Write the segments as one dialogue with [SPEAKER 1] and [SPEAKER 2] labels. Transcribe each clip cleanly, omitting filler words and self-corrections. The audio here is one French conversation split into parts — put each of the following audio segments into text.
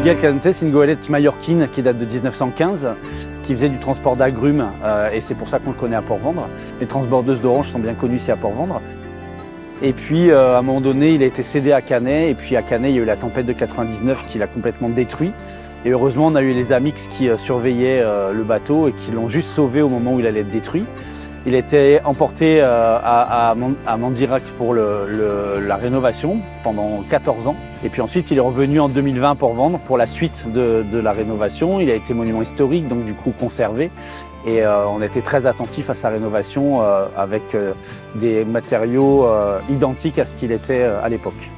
[SPEAKER 1] Guía Cadente, c'est une goélette mallorquine qui date de 1915, qui faisait du transport d'agrumes, et c'est pour ça qu'on le connaît à Port-Vendre. Les transbordeuses d'Orange sont bien connues ici à Port-Vendre. Et puis, à un moment donné, il a été cédé à Canet, et puis à Canet, il y a eu la tempête de 99 qui l'a complètement détruit. Et heureusement, on a eu les Amix qui surveillaient le bateau et qui l'ont juste sauvé au moment où il allait être détruit. Il a été emporté à Mandirac pour la rénovation pendant 14 ans. Et puis ensuite, il est revenu en 2020 pour vendre pour la suite de la rénovation. Il a été monument historique, donc du coup conservé. Et on a été très attentifs à sa rénovation avec des matériaux identiques à ce qu'il était à l'époque.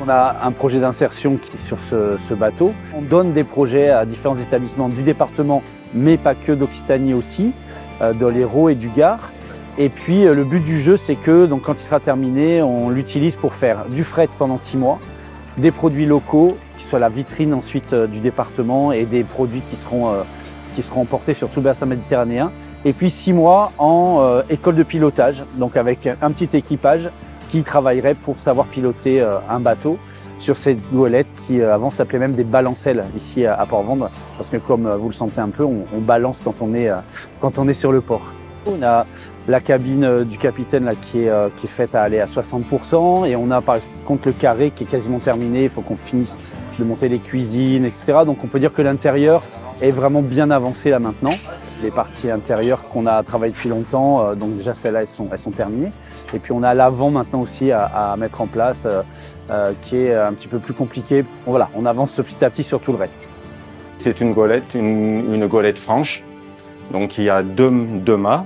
[SPEAKER 1] On a un projet d'insertion qui est sur ce bateau. On donne des projets à différents établissements du département, mais pas que, d'Occitanie aussi, dans l'Hérault et du Gard. Et puis le but du jeu, c'est que donc, quand il sera terminé, on l'utilise pour faire du fret pendant 6 mois, des produits locaux, qui soient la vitrine ensuite du département, et des produits qui seront emportés sur tout le bassin méditerranéen. Et puis 6 mois en école de pilotage, donc avec un petit équipage qui travaillerait pour savoir piloter un bateau sur cette goélette qui avant s'appelait même des balancelles ici à Port-Vendre, parce que comme vous le sentez un peu, on balance quand on est sur le port. On a la cabine du capitaine là, qui est faite à aller à 60%, et on a par contre le carré qui est quasiment terminé. Il faut qu'on finisse de monter les cuisines, etc. Donc on peut dire que l'intérieur est vraiment bien avancé là maintenant. Les parties intérieures qu'on a travaillé depuis longtemps, donc déjà celles-là, elles sont terminées. Et puis on a l'avant maintenant aussi à mettre en place, qui est un petit peu plus compliqué. Bon, voilà, on avance petit à petit sur tout le reste.
[SPEAKER 2] C'est une goélette, une goélette franche. Donc il y a deux mâts,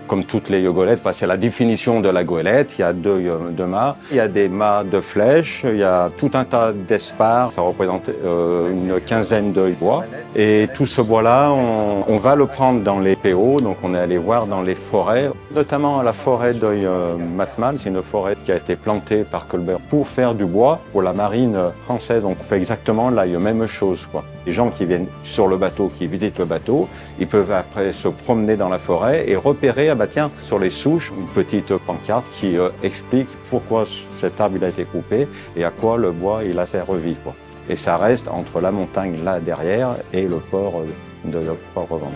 [SPEAKER 2] comme toutes les goélettes. Enfin, c'est la définition de la goélette. Il y a deux mâts. Il y a des mâts de flèches. Il y a tout un tas d'espars. Ça représente une quinzaine de bois. Et tout ce bois-là, on va le prendre dans les PO. Donc on est allé voir dans les forêts, notamment la forêt d'Oeil-Matmal. C'est une forêt qui a été plantée par Colbert pour faire du bois pour la marine française. Donc on fait exactement la même chose, quoi. Les gens qui viennent sur le bateau, qui visitent le bateau, ils peuvent après se promener dans la forêt et repérer, ah bah tiens, sur les souches, une petite pancarte qui explique pourquoi cet arbre il a été coupé et à quoi le bois il a servi, quoi. Et ça reste entre la montagne là derrière et le port de Port-Vendre.